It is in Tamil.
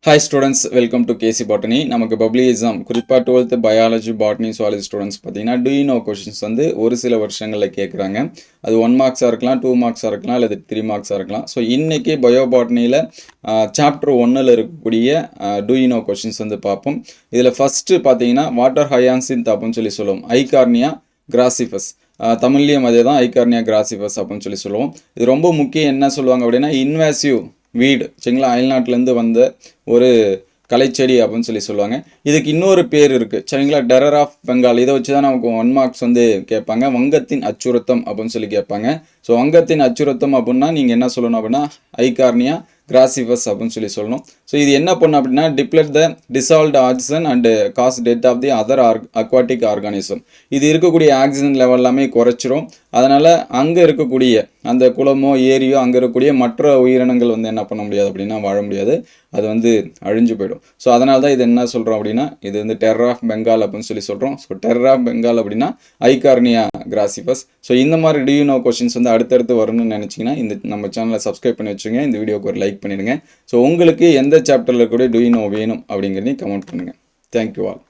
Hi students, welcome to KC Botany. நமக்கு பப்ளி எக்ஸாம் குறிப்பாக 12th biology botany zoology students பார்த்தீங்கன்னா do you know கொஷின்ஸ் வந்து ஒரு சில வருஷங்களில் கேட்குறாங்க. அது 1 மார்க்ஸாக இருக்கலாம், 2 மார்க்ஸாக இருக்கலாம், அல்லது 3 மார்க்ஸாக இருக்கலாம். ஸோ இன்றைக்கி பயோ பாட்னியில் சாப்டர் 1ல் இருக்கக்கூடிய do you know கொஷின்ஸ் வந்து பார்ப்போம். இதில் ஃபஸ்ட்டு பார்த்தீங்கன்னா வாட்டர் ஹயான்சின்த் அப்படின்னு சொல்லுவோம். ஐகார்னியா கிராசிஃபஸ், தமிழ்லேயும் அதே தான், ஐகார்னியா கிராசிஃபஸ் அப்படின்னு சொல்லுவோம். இது ரொம்ப முக்கியம். என்ன சொல்லுவாங்க அப்படின்னா இன்வாசிவ் வீடு, சரிங்களா, அயல்நாட்டிலேருந்து வந்த ஒரு கலைச்செடி அப்படின்னு சொல்லுவாங்க. இதுக்கு இன்னொரு பேர் இருக்குது, சரிங்களா, டெரர் ஆஃப் பெங்கால். இதை வச்சு தான் நமக்கு 1 மார்க்ஸ் வந்து கேட்பாங்க. வங்கத்தின் அச்சுறுத்தம் அப்படின்னு சொல்லி கேட்பாங்க. ஸோ வங்கத்தின் அச்சுறுத்தம் அப்படின்னா நீங்கள் என்ன சொல்லணும் அப்படின்னா ஐகார்னியா கிராசிஃபஸ் அப்படின்னு சொல்லணும். ஸோ இது என்ன பண்ணும் அப்படின்னா deplete the dissolved oxygen and cause death of the other aquatic organism. இது இருக்கக்கூடிய ஆக்சிஜன் லெவல் எல்லாமே குறைச்சிரும். அதனால் அங்கே இருக்கக்கூடிய அந்த குளமோ ஏரியோ அங்கே இருக்கக்கூடிய மற்ற உயிரினங்கள் வந்து என்ன பண்ண முடியாது அப்படின்னா வாழ முடியாது, அது வந்து அழிஞ்சு போயிடும். ஸோ அதனால தான் இது என்ன சொல்கிறோம் அப்படின்னா இது வந்து டெரர் ஆஃப் பெங்கால் அப்படின்னு சொல்கிறோம். ஸோ டெரர் ஆஃப் பெங்கால் அப்படின்னா ஐகார்னியா கிராசிஃபஸ். ஸோ இந்த மாதிரி do you know கொஷின்ஸ் வந்து அடுத்தடுத்து வரணும்னு நினச்சிங்கன்னா இந்த நம்ம சேனலை சப்ஸ்கிரைப் பண்ணி வச்சுங்க. இந்த வீடியோக்கு ஒரு லைக் பண்ணிடுங்க. ஸோ உங்களுக்கு எந்த சாப்டரில் கூட do you know வேணும் அப்படிங்கிறதையும் கமெண்ட் பண்ணுங்கள். Thank you all.